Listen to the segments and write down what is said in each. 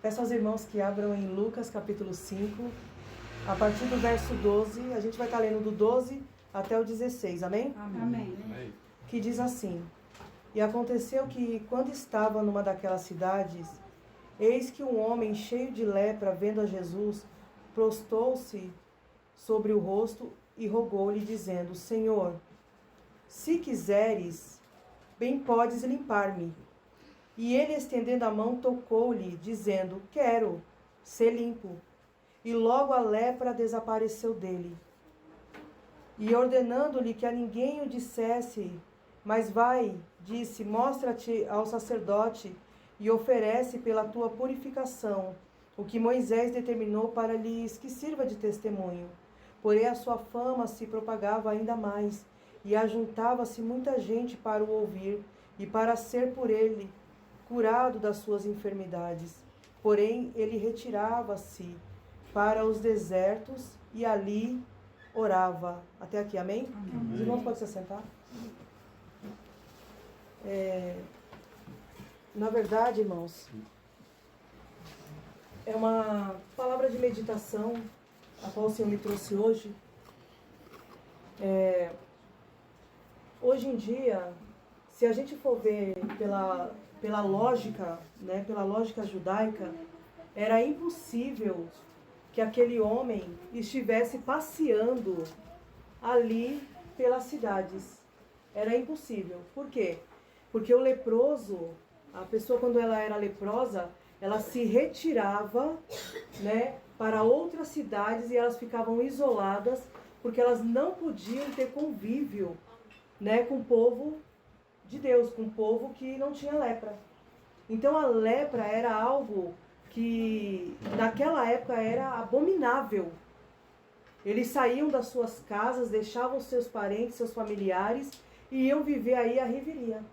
Peço aos irmãos que abram em Lucas capítulo 5, a partir do verso 12, a gente vai estar lendo do 12 até o 16, amém? Amém. Que diz assim: E aconteceu que, quando estava numa daquelas cidades, eis que um homem cheio de lepra, vendo a Jesus, prostou-se sobre o rosto e rogou-lhe, dizendo: Senhor, se quiseres, bem podes limpar-me. E ele, estendendo a mão, tocou-lhe, dizendo: Quero ser limpo. E logo a lepra desapareceu dele. E ordenando-lhe que a ninguém o dissesse, mas vai, disse, mostra-te ao sacerdote e oferece pela tua purificação o que Moisés determinou para lhes que sirva de testemunho. Porém a sua fama se propagava ainda mais, e ajuntava-se muita gente para o ouvir e para ser por ele curado das suas enfermidades. Porém ele retirava-se para os desertos e ali orava. Até aqui, amém? Amém. Os irmãos podem se assentar? Na verdade, irmãos, é uma palavra de meditação a qual o Senhor me trouxe hoje. Hoje em dia, se a gente for ver pela lógica, né, pela lógica judaica, era impossível que aquele homem estivesse passeando ali pelas cidades. Era impossível. Por quê? Porque o leproso, a pessoa quando ela era leprosa, ela se retirava, né, para outras cidades e elas ficavam isoladas, porque elas não podiam ter convívio, né, com o povo de Deus, com o povo que não tinha lepra. Então a lepra era algo que naquela época era abominável. Eles saíam das suas casas, deixavam seus parentes, seus familiares e iam viver aí a revelia.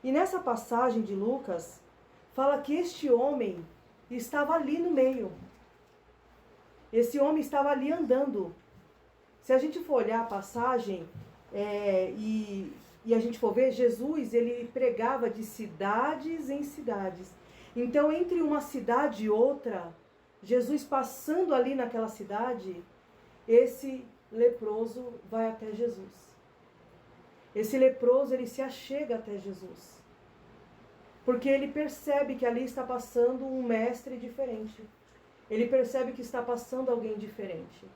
E nessa passagem de Lucas, fala que este homem estava ali no meio. Esse homem estava ali andando. Se a gente for olhar a passagem e a gente for ver, Jesus ele pregava de cidades em cidades. Então, entre uma cidade e outra, Jesus passando ali naquela cidade, esse leproso vai até Jesus. Esse leproso, ele se achega até Jesus. Porque ele percebe que ali está passando um mestre diferente. Ele percebe que está passando alguém diferente.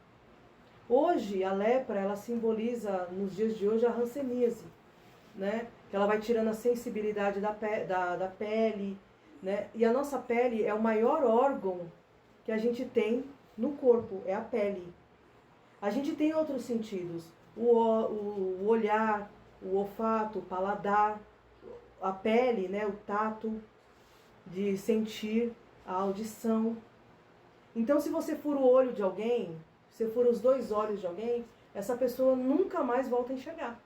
Hoje, a lepra, ela simboliza, nos dias de hoje, a hanseníase, né? Que ela vai tirando a sensibilidade da pele, né? E a nossa pele é o maior órgão que a gente tem no corpo, é a pele. A gente tem outros sentidos, o olhar, o olfato, o paladar, a pele, né? O tato, de sentir, a audição. Então, se você fura o olho de alguém, se você fura os dois olhos de alguém, essa pessoa nunca mais volta a enxergar.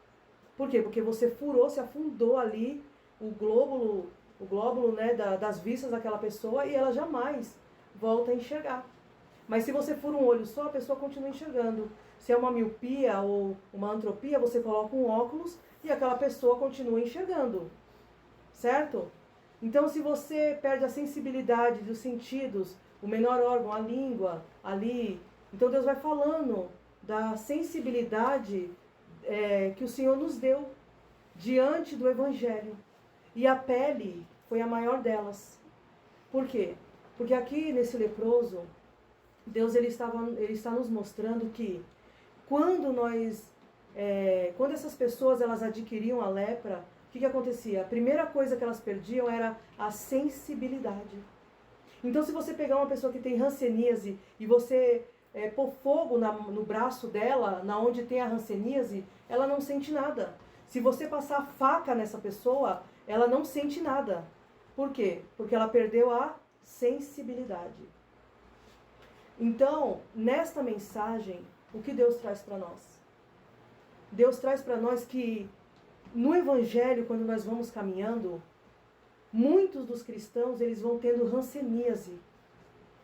Por quê? Porque você furou, se afundou ali o glóbulo, né, das vistas daquela pessoa e ela jamais volta a enxergar. Mas se você fura um olho só, a pessoa continua enxergando. Se é uma miopia ou uma antropia, você coloca um óculos e aquela pessoa continua enxergando. Certo? Então, se você perde a sensibilidade dos sentidos, o menor órgão, a língua, ali, então Deus vai falando da sensibilidade que o Senhor nos deu diante do Evangelho. E a pele foi a maior delas. Por quê? Porque aqui nesse leproso, Deus ele está nos mostrando que quando essas pessoas elas adquiriam a lepra, o que acontecia? A primeira coisa que elas perdiam era a sensibilidade. Então, se você pegar uma pessoa que tem hanseníase e você pôr fogo no braço dela, na onde tem a hanseníase, ela não sente nada. Se você passar a faca nessa pessoa, ela não sente nada. Por quê? Porque ela perdeu a sensibilidade. Então, nesta mensagem, o que Deus traz para nós? Deus traz para nós que no Evangelho, quando nós vamos caminhando, muitos dos cristãos, eles vão tendo hanseníase,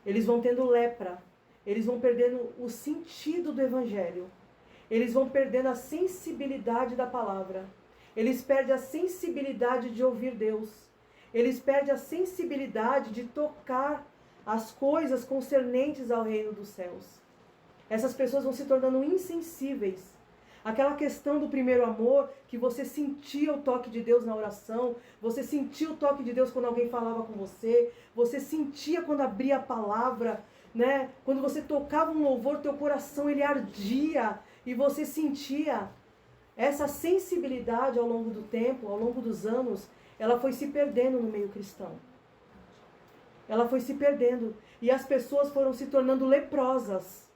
eles vão tendo lepra, eles vão perdendo o sentido do Evangelho, eles vão perdendo a sensibilidade da palavra, eles perdem a sensibilidade de ouvir Deus, eles perdem a sensibilidade de tocar as coisas concernentes ao reino dos céus. Essas pessoas vão se tornando insensíveis. Aquela questão do primeiro amor, que você sentia o toque de Deus na oração, você sentia o toque de Deus quando alguém falava com você sentia quando abria a palavra, né? Quando você tocava um louvor, teu coração ele ardia e você sentia essa sensibilidade ao longo do tempo, ao longo dos anos, ela foi se perdendo no meio cristão. Ela foi se perdendo e as pessoas foram se tornando leprosas.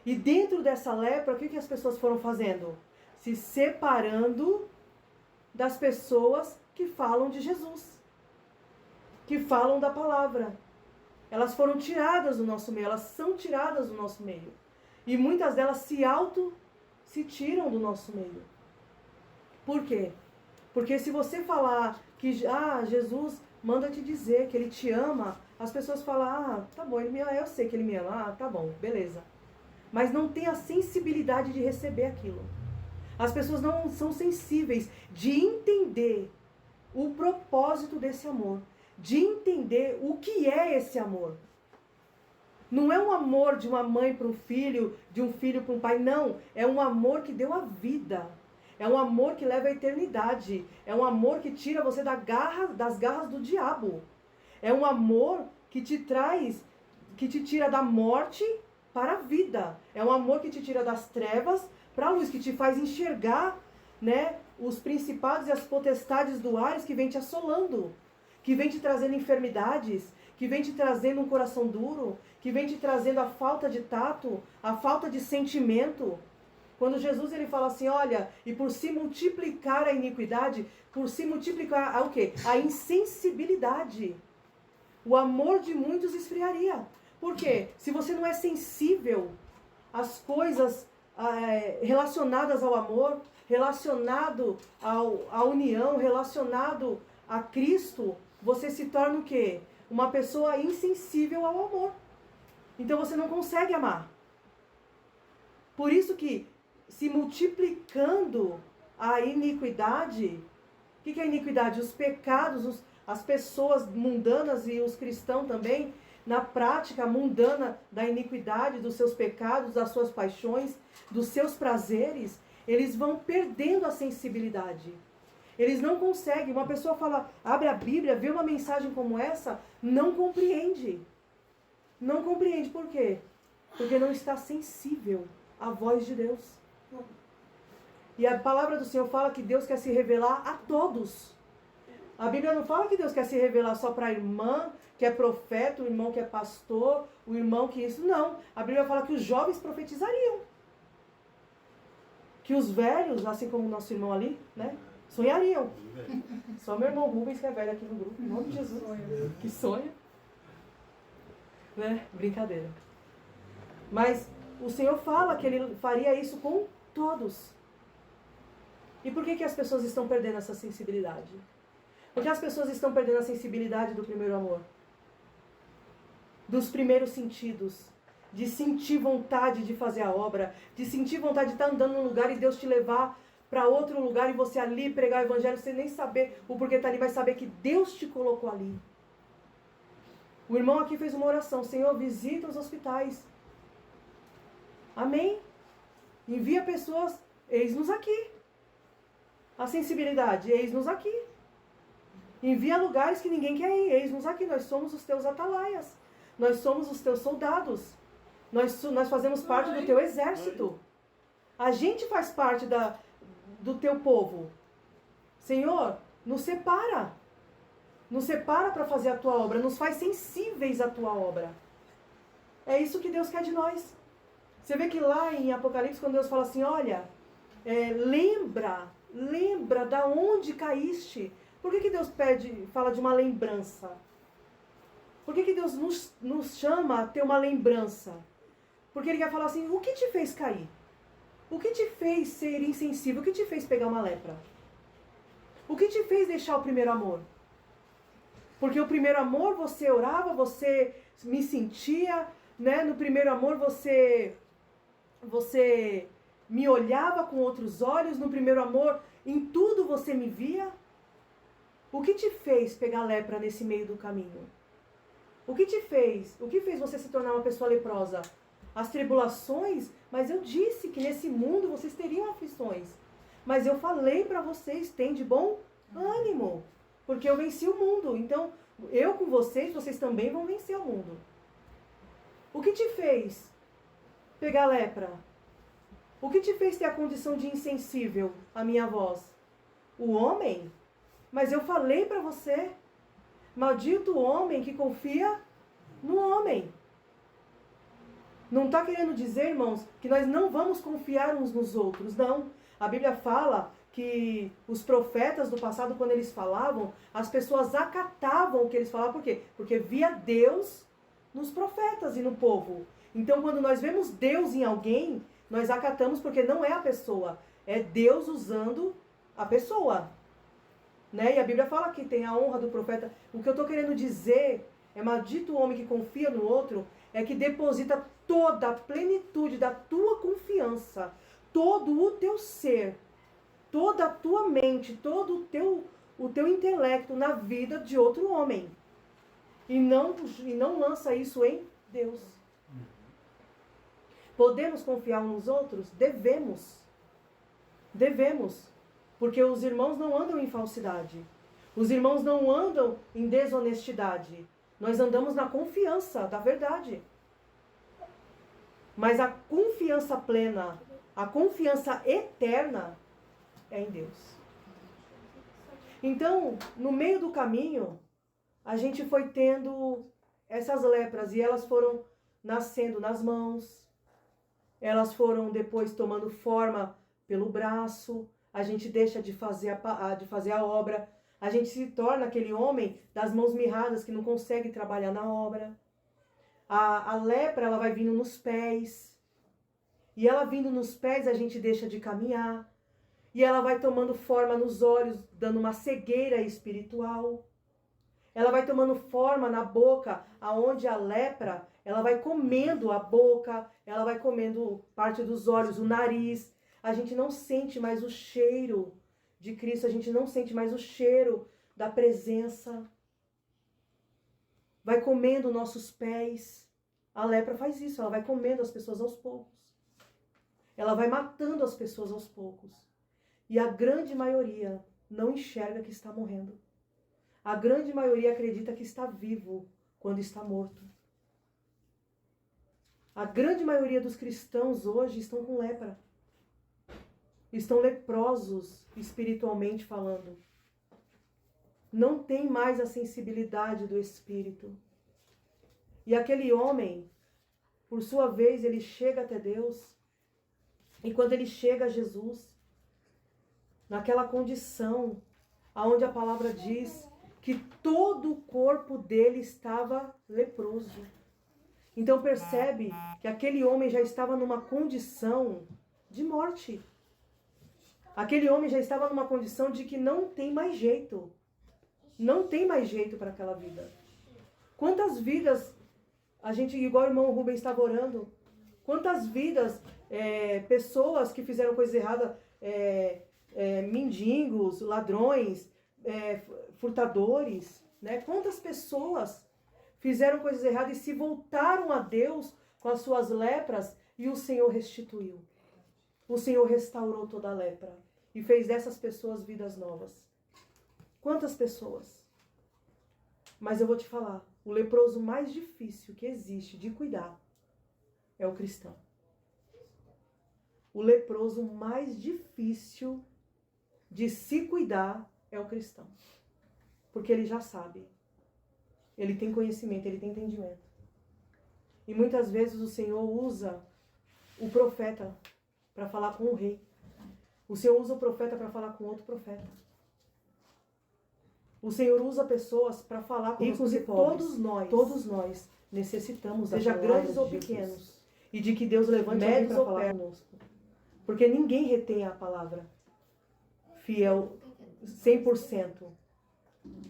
E dentro dessa lepra, o que as pessoas foram fazendo? Se separando das pessoas que falam de Jesus, que falam da palavra. Elas foram tiradas do nosso meio, elas são tiradas do nosso meio. E muitas delas se tiram do nosso meio. Por quê? Porque se você falar que Jesus manda te dizer que ele te ama, as pessoas falam, tá bom, ele me ama, eu sei que ele me ama, tá bom, beleza. Mas não tem a sensibilidade de receber aquilo. As pessoas não são sensíveis de entender o propósito desse amor, de entender o que é esse amor. Não é um amor de uma mãe para um filho, de um filho para um pai, não. É um amor que deu a vida. É um amor que leva à eternidade. É um amor que tira você das garras do diabo. É um amor que te tira da morte para a vida. É um amor que te tira das trevas para a luz, que te faz enxergar, né, os principados e as potestades do Ares que vem te assolando, que vem te trazendo enfermidades, que vem te trazendo um coração duro, que vem te trazendo a falta de tato, a falta de sentimento. Quando Jesus ele fala assim, olha, e por se multiplicar a iniquidade, por se multiplicar o quê? A insensibilidade. O amor de muitos esfriaria. Por quê? Se você não é sensível às coisas relacionadas ao amor, relacionado à união, relacionado a Cristo, você se torna o quê? Uma pessoa insensível ao amor. Então você não consegue amar. Por isso que, se multiplicando a iniquidade, o que é iniquidade? Os pecados, as pessoas mundanas e os cristãos também, na prática mundana da iniquidade, dos seus pecados, das suas paixões, dos seus prazeres, eles vão perdendo a sensibilidade. Eles não conseguem. Uma pessoa fala, abre a Bíblia, vê uma mensagem como essa, não compreende. Não compreende. Por quê? Porque não está sensível à voz de Deus. E a palavra do Senhor fala que Deus quer se revelar a todos. A Bíblia não fala que Deus quer se revelar só para a irmã que é profeta, o irmão que é pastor, o irmão que isso. Não. A Bíblia fala que os jovens profetizariam. Que os velhos, assim como o nosso irmão ali, né, sonhariam. Só meu irmão Rubens que é velho aqui no grupo, em nome de Jesus. Que sonha. Né? Brincadeira. Mas o Senhor fala que Ele faria isso com todos. E por que as pessoas estão perdendo essa sensibilidade? Porque as pessoas estão perdendo a sensibilidade do primeiro amor. Dos primeiros sentidos. De sentir vontade de fazer a obra. De sentir vontade de estar andando num lugar e Deus te levar para outro lugar e você ali pregar o evangelho sem nem saber o porquê está ali, vai saber que Deus te colocou ali. O irmão aqui fez uma oração, Senhor, visita os hospitais. Amém? Envia pessoas, eis-nos aqui. A sensibilidade, eis-nos aqui. Envia lugares que ninguém quer ir, eis-nos aqui. Nós somos os teus atalaias. Nós somos os teus soldados. Nós fazemos parte do teu exército. A gente faz parte do teu povo. Senhor, nos separa. Nos separa para fazer a tua obra. Nos faz sensíveis à tua obra. É isso que Deus quer de nós. Você vê que lá em Apocalipse, quando Deus fala assim, olha, lembra da onde caíste. Por que Deus fala de uma lembrança? Por que Deus nos chama a ter uma lembrança? Porque Ele quer falar assim, o que te fez cair? O que te fez ser insensível? O que te fez pegar uma lepra? O que te fez deixar o primeiro amor? Porque o primeiro amor você orava, você me sentia, né? No primeiro amor você me olhava com outros olhos, no primeiro amor em tudo você me via. O que te fez pegar lepra nesse meio do caminho? O que te fez? O que fez você se tornar uma pessoa leprosa? As tribulações? Mas eu disse que nesse mundo vocês teriam aflições. Mas eu falei para vocês, tem de bom ânimo. Porque eu venci o mundo. Então, eu com vocês, vocês também vão vencer o mundo. O que te fez pegar lepra? O que te fez ter a condição de insensível à minha voz? O homem? Mas eu falei para você. Maldito o homem que confia no homem. Não está querendo dizer, irmãos, que nós não vamos confiar uns nos outros. Não. A Bíblia fala que os profetas do passado, quando eles falavam, as pessoas acatavam o que eles falavam. Por quê? Porque via Deus nos profetas e no povo. Então, quando nós vemos Deus em alguém, nós acatamos porque não é a pessoa. É Deus usando a pessoa. Né? E a Bíblia fala que tem a honra do profeta. O que eu estou querendo dizer é maldito o homem que confia no outro, é que deposita toda a plenitude da tua confiança, todo o teu ser, toda a tua mente, todo o teu intelecto na vida de outro homem. E não lança isso em Deus. Podemos confiar uns nos outros? Devemos. Devemos. Porque os irmãos não andam em falsidade. Os irmãos não andam em desonestidade. Nós andamos na confiança da verdade. Mas a confiança plena, a confiança eterna é em Deus. Então, no meio do caminho, a gente foi tendo essas lepras e elas foram nascendo nas mãos. Elas foram depois tomando forma pelo braço. A gente deixa de fazer a obra. A gente se torna aquele homem das mãos mirradas que não consegue trabalhar na obra. A lepra, ela vai vindo nos pés. E ela vindo nos pés, a gente deixa de caminhar. E ela vai tomando forma nos olhos, dando uma cegueira espiritual. Ela vai tomando forma na boca, aonde a lepra, ela vai comendo a boca, ela vai comendo parte dos olhos, o nariz. A gente não sente mais o cheiro de Cristo, a gente não sente mais o cheiro da presença. Vai comendo nossos pés. A lepra faz isso, ela vai comendo as pessoas aos poucos. Ela vai matando as pessoas aos poucos. E a grande maioria não enxerga que está morrendo. A grande maioria acredita que está vivo quando está morto. A grande maioria dos cristãos hoje estão com lepra. Estão leprosos, espiritualmente falando. Não tem mais a sensibilidade do Espírito. E aquele homem, por sua vez, ele chega até Deus. E quando ele chega a Jesus, naquela condição, aonde a palavra diz que todo o corpo dele estava leproso. Então percebe que aquele homem já estava numa condição de morte. Aquele homem já estava numa condição de que não tem mais jeito. Não tem mais jeito para aquela vida. Quantas vidas, a gente, igual o irmão Rubens estava orando, quantas vidas, pessoas que fizeram coisa errada, mendigos, ladrões, furtadores, né? Quantas pessoas fizeram coisas erradas e se voltaram a Deus com as suas lepras e o Senhor restituiu. O Senhor restaurou toda a lepra e fez dessas pessoas vidas novas. Quantas pessoas? Mas eu vou te falar, o leproso mais difícil que existe de cuidar é o cristão. O leproso mais difícil de se cuidar é o cristão. Porque ele já sabe. Ele tem conhecimento, ele tem entendimento. E muitas vezes o Senhor usa o profeta para falar com o rei. O Senhor usa o profeta para falar com outro profeta. O Senhor usa pessoas para falar com ricos e pobres. Todos nós necessitamos, seja grandes ou pequenos, e de que Deus levante alguém para falar conosco. Porque ninguém retém a palavra fiel 100%.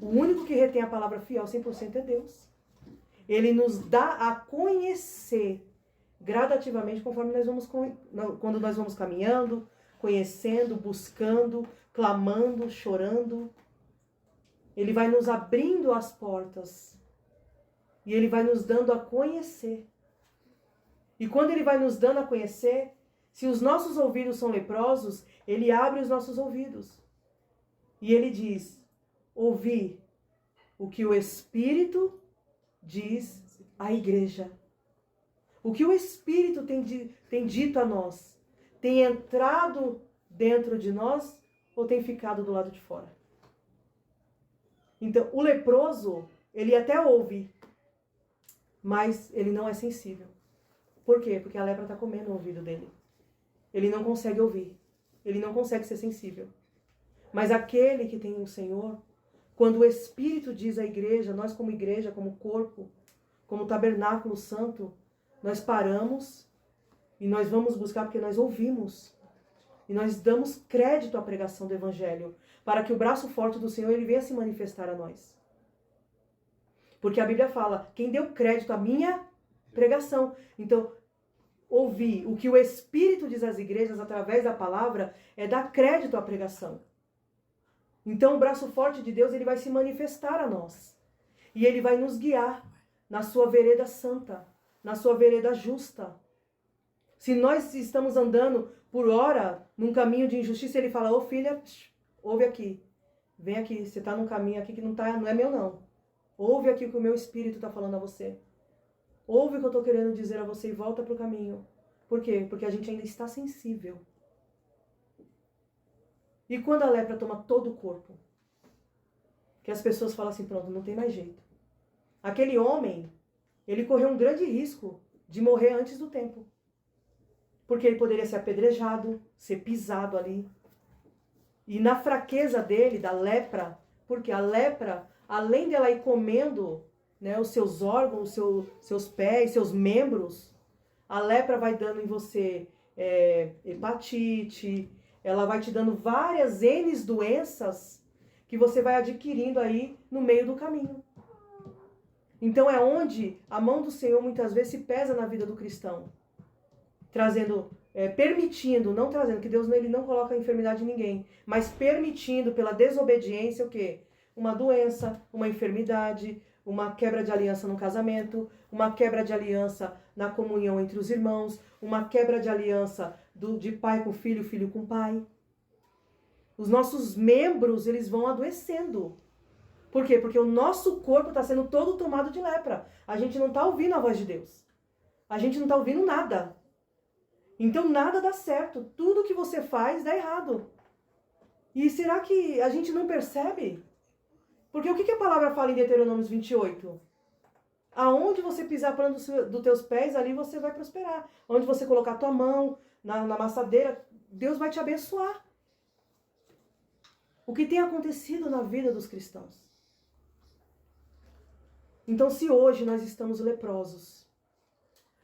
O único que retém a palavra fiel 100% é Deus. Ele nos dá a conhecer gradativamente conforme quando nós vamos caminhando, conhecendo, buscando, clamando, chorando. Ele vai nos abrindo as portas. E ele vai nos dando a conhecer. E quando ele vai nos dando a conhecer, se os nossos ouvidos são leprosos, ele abre os nossos ouvidos. E ele diz: ouvi o que o Espírito diz à igreja. O que o Espírito tem dito a nós, tem entrado dentro de nós ou tem ficado do lado de fora? Então, o leproso, ele até ouve, mas ele não é sensível. Por quê? Porque a lepra está comendo o ouvido dele. Ele não consegue ouvir. Ele não consegue ser sensível. Mas aquele que tem o Senhor, quando o Espírito diz à igreja, nós como igreja, como corpo, como tabernáculo santo, nós paramos e nós vamos buscar porque nós ouvimos. E nós damos crédito à pregação do Evangelho, para que o braço forte do Senhor ele venha se manifestar a nós. Porque a Bíblia fala, quem deu crédito à minha pregação. Então, ouvir o que o Espírito diz às igrejas através da palavra é dar crédito à pregação. Então, o braço forte de Deus ele vai se manifestar a nós. E ele vai nos guiar na sua vereda santa, na sua vereda justa. Se nós estamos andando por hora num caminho de injustiça, ele fala: ô filha, ouve aqui. Vem aqui, você está num caminho aqui que não é meu não. Ouve aqui o que o meu Espírito está falando a você. Ouve o que eu estou querendo dizer a você e volta para o caminho. Por quê? Porque a gente ainda está sensível. E quando a lepra toma todo o corpo? Que as pessoas falam assim, pronto, não tem mais jeito. Aquele homem, ele correu um grande risco de morrer antes do tempo. Porque ele poderia ser apedrejado, ser pisado ali. E na fraqueza dele, da lepra, porque a lepra, além dela ir comendo, né, os seus órgãos, seus pés, seus membros, a lepra vai dando em você hepatite, ela vai te dando várias N doenças que você vai adquirindo aí no meio do caminho. Então é onde a mão do Senhor muitas vezes se pesa na vida do cristão. Trazendo, permitindo, não trazendo, que Deus ele não coloca a enfermidade em ninguém, mas permitindo pela desobediência o quê? Uma doença, uma enfermidade, uma quebra de aliança no casamento, uma quebra de aliança na comunhão entre os irmãos, uma quebra de aliança de pai com filho, filho com pai. Os nossos membros, eles vão adoecendo. Por quê? Porque o nosso corpo está sendo todo tomado de lepra. A gente não está ouvindo a voz de Deus. A gente não está ouvindo nada. Então nada dá certo. Tudo que você faz dá errado. E será que a gente não percebe? Porque o que a palavra fala em Deuteronômio 28? Aonde você pisar a planta dos teus pés, ali você vai prosperar. Onde você colocar a tua mão na maçadeira, Deus vai te abençoar. O que tem acontecido na vida dos cristãos? Então, se hoje nós estamos leprosos,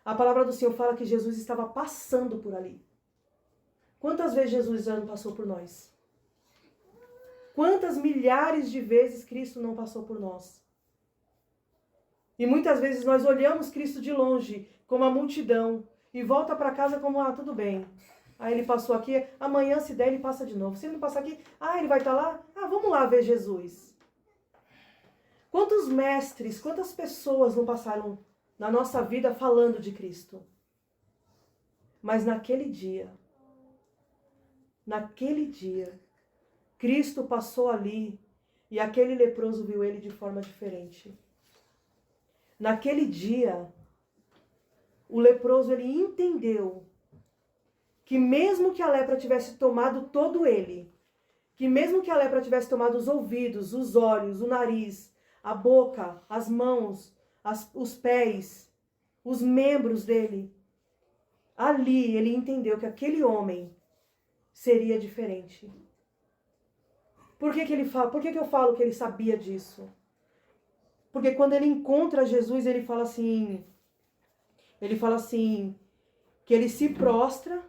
a palavra do Senhor fala que Jesus estava passando por ali. Quantas vezes Jesus já não passou por nós? Quantas milhares de vezes Cristo não passou por nós? E muitas vezes nós olhamos Cristo de longe, como a multidão, e volta para casa como, tudo bem. Aí ele passou aqui, amanhã se der ele passa de novo. Se ele não passar aqui, ele vai estar lá? Vamos lá ver Jesus. Quantos mestres, quantas pessoas não passaram na nossa vida falando de Cristo? Mas naquele dia, Cristo passou ali e aquele leproso viu ele de forma diferente. Naquele dia, o leproso ele entendeu que mesmo que a lepra tivesse tomado todo ele, que mesmo que a lepra tivesse tomado os ouvidos, os olhos, o nariz, a boca, as mãos, os pés, os membros dele, ali ele entendeu que aquele homem seria diferente. Por que que eu falo que ele sabia disso? Porque quando ele encontra Jesus, ele fala assim, que ele se prostra,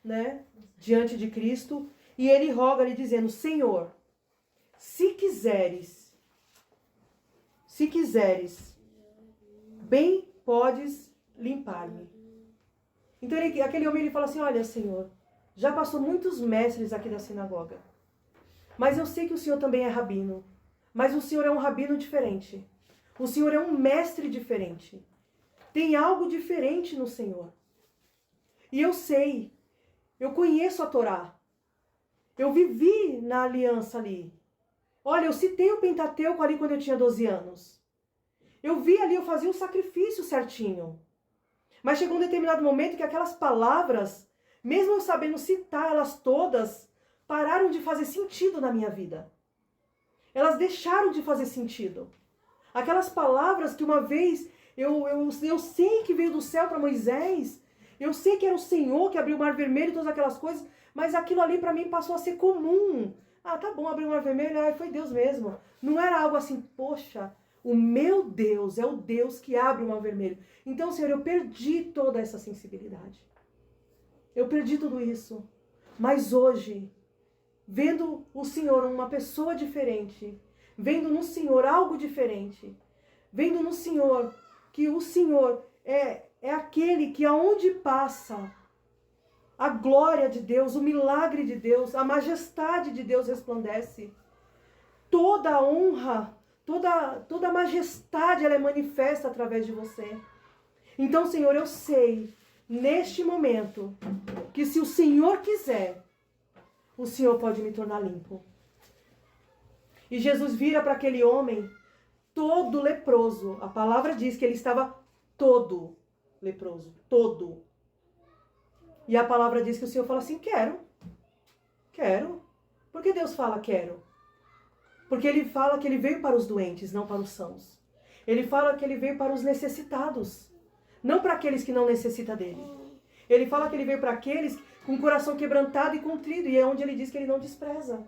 né, diante de Cristo, e ele roga lhe dizendo: Senhor, se quiseres, bem podes limpar-me. Então aquele homem ele fala assim: olha, Senhor, já passou muitos mestres aqui da sinagoga, mas eu sei que o Senhor também é rabino, mas o Senhor é um rabino diferente. O Senhor é um mestre diferente. Tem algo diferente no Senhor. E eu sei, eu conheço a Torá. Eu vivi na aliança ali. Olha, eu citei o Pentateuco ali quando eu tinha 12 anos. Eu vi ali, eu fazia o sacrifício certinho. Mas chegou um determinado momento que aquelas palavras, mesmo eu sabendo citar elas todas, pararam de fazer sentido na minha vida. Elas deixaram de fazer sentido. Aquelas palavras que uma vez eu sei que veio do céu para Moisés, eu sei que era o Senhor que abriu o Mar Vermelho e todas aquelas coisas, mas aquilo ali para mim passou a ser comum. Ah, tá bom, abriu o Mar Vermelho, foi Deus mesmo. Não era algo assim, poxa, o meu Deus é o Deus que abre o Mar Vermelho. Então, Senhor, eu perdi toda essa sensibilidade. Eu perdi tudo isso. Mas hoje, vendo o Senhor uma pessoa diferente, vendo no Senhor algo diferente, vendo no Senhor que o Senhor é aquele que aonde passa, a glória de Deus, o milagre de Deus, a majestade de Deus resplandece. Toda a honra, toda a majestade, ela é manifesta através de você. Então, Senhor, eu sei, neste momento, que se o Senhor quiser, o Senhor pode me tornar limpo. E Jesus vira para aquele homem todo leproso. A palavra diz que ele estava todo leproso, todo. E a palavra diz que o Senhor fala assim, quero. Por que Deus fala quero? Porque Ele fala que Ele veio para os doentes, não para os sãos. Ele fala que Ele veio para os necessitados, não para aqueles que não necessitam dEle. Ele fala que Ele veio para aqueles com o coração quebrantado e contrido, e é onde Ele diz que Ele não despreza.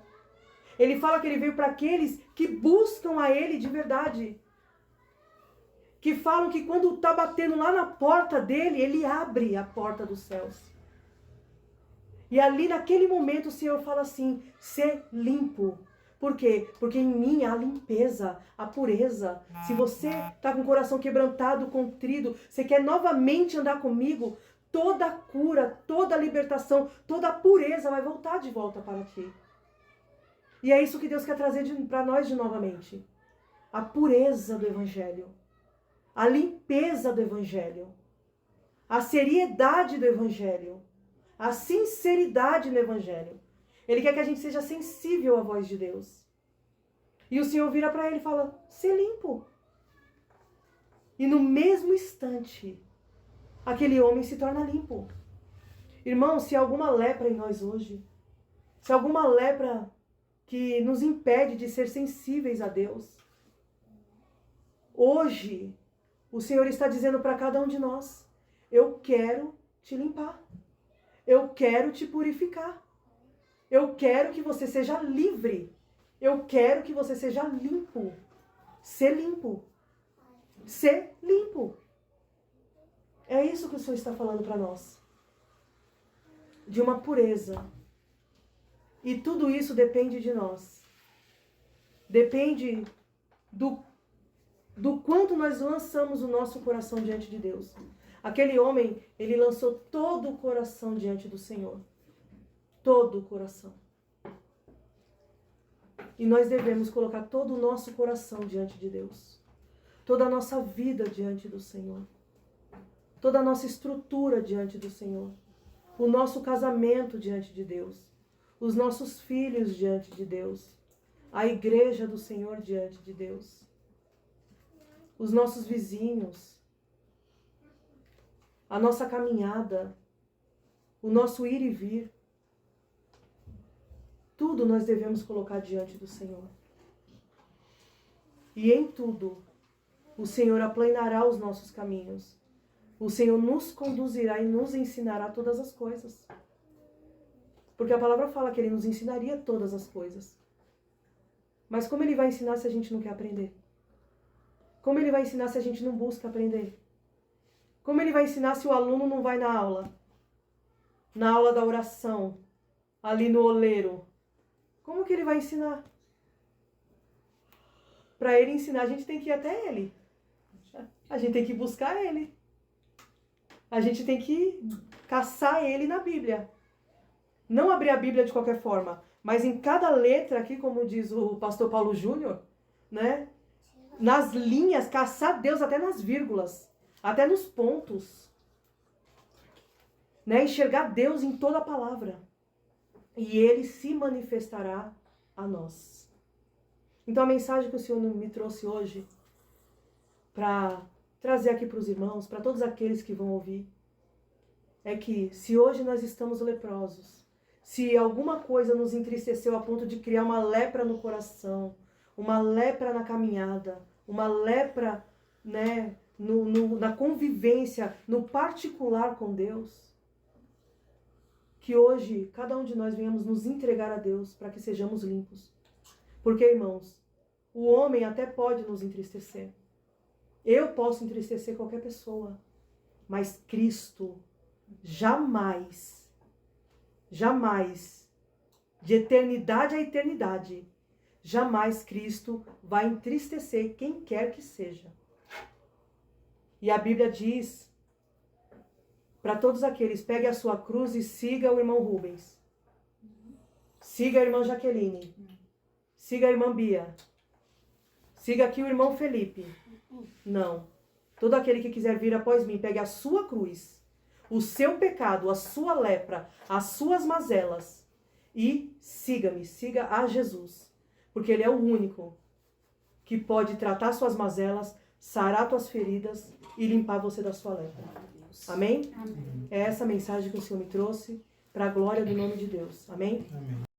Ele fala que Ele veio para aqueles que buscam a Ele de verdade. Que falam que quando está batendo lá na porta dEle, Ele abre a porta dos céus. E ali naquele momento o Senhor fala assim, ser limpo. Por quê? Porque em mim há a limpeza, a pureza. Se você está com o coração quebrantado, contrido, você quer novamente andar comigo, toda a cura, toda a libertação, toda a pureza vai voltar de volta para ti. E é isso que Deus quer trazer para nós de novamente. A pureza do Evangelho. A limpeza do Evangelho. A seriedade do Evangelho. A sinceridade no Evangelho. Ele quer que a gente seja sensível à voz de Deus. E o Senhor vira para ele e fala, ser limpo. E no mesmo instante, aquele homem se torna limpo. Irmão, se há alguma lepra em nós hoje, se há alguma lepra que nos impede de ser sensíveis a Deus, hoje, o Senhor está dizendo para cada um de nós, eu quero te limpar. Eu quero te purificar. Eu quero que você seja livre. Eu quero que você seja limpo. Ser limpo. Ser limpo. É isso que o Senhor está falando para nós. De uma pureza. E tudo isso depende de nós. Depende do quanto nós lançamos o nosso coração diante de Deus. Aquele homem, ele lançou todo o coração diante do Senhor. Todo o coração. E nós devemos colocar todo o nosso coração diante de Deus. Toda a nossa vida diante do Senhor. Toda a nossa estrutura diante do Senhor. O nosso casamento diante de Deus. Os nossos filhos diante de Deus. A igreja do Senhor diante de Deus. Os nossos vizinhos. A nossa caminhada. O nosso ir e vir. Tudo nós devemos colocar diante do Senhor. E em tudo, o Senhor aplanará os nossos caminhos. O Senhor nos conduzirá e nos ensinará todas as coisas. Porque a palavra fala que Ele nos ensinaria todas as coisas. Mas como Ele vai ensinar se a gente não quer aprender? Como Ele vai ensinar se a gente não busca aprender? Como Ele vai ensinar se o aluno não vai na aula? Na aula da oração, ali no oleiro. Como que Ele vai ensinar? Para Ele ensinar, a gente tem que ir até Ele. A gente tem que buscar Ele. A gente tem que caçar Ele na Bíblia. Não abrir a Bíblia de qualquer forma, mas em cada letra aqui, como diz o pastor Paulo Júnior, né? nas linhas, caçar Deus até nas vírgulas, até nos pontos. Né? Enxergar Deus em toda a palavra. E Ele se manifestará a nós. Então a mensagem que o Senhor me trouxe hoje, para trazer aqui para os irmãos, para todos aqueles que vão ouvir, é que se hoje nós estamos leprosos, se alguma coisa nos entristeceu a ponto de criar uma lepra no coração, uma lepra na caminhada, uma lepra, né, na convivência, no particular com Deus, que hoje cada um de nós venhamos nos entregar a Deus para que sejamos limpos. Porque, irmãos, o homem até pode nos entristecer. Eu posso entristecer qualquer pessoa, mas Cristo jamais, jamais, de eternidade a eternidade, jamais Cristo vai entristecer quem quer que seja. E a Bíblia diz para todos aqueles, pegue a sua cruz e siga o irmão Rubens. Siga a irmã Jaqueline. Siga a irmã Bia. Siga aqui o irmão Felipe. Não. Todo aquele que quiser vir após mim, pegue a sua cruz, o seu pecado, a sua lepra, as suas mazelas e siga-me, siga a Jesus. Porque Ele é o único que pode tratar suas mazelas, sarar tuas feridas e limpar você da sua lepra. Amém? Amém. É essa a mensagem que o Senhor me trouxe para a glória do nome de Deus. Amém? Amém.